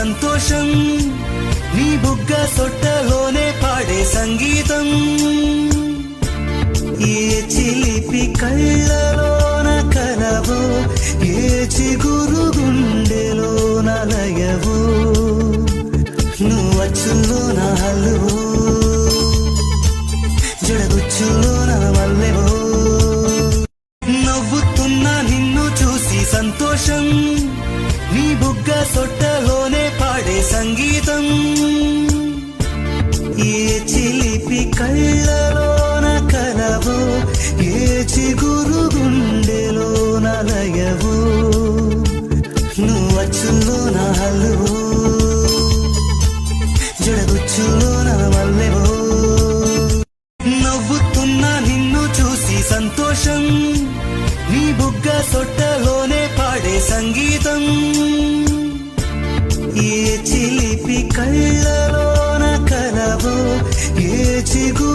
సంతోషం నీ బుగ్గ సొట్టలోనే పాడే సంగీతం ఏ చిలిపి కళ్ళలోన కలవో ఏ చిగురు గుండెలోన లయవో నువ్వు అచ్చుల్లో నా హల్లువో జడగుచ్చులో నా మల్లెవో నవ్వుతున్నా నిన్ను చూసి సంతోషం నీ బుగ్గ సొట్టలోనే పాడే సంగీతం ఏ చిలిపి కళ్ళలోన కలవో ఏ చిగురు గుండెలోన లయవో నువ్వు అచ్చుల్లో నా హల్లువో జడగుచ్చులో నా మల్లెవో నవ్వుతున్నా నిన్ను చూసి సంతోషం నీ బుగ్గ సొట్టలోనే పాడే సంగీతం ఏ చిలిపి కళ్ళలోన కలవో ఏ చిగు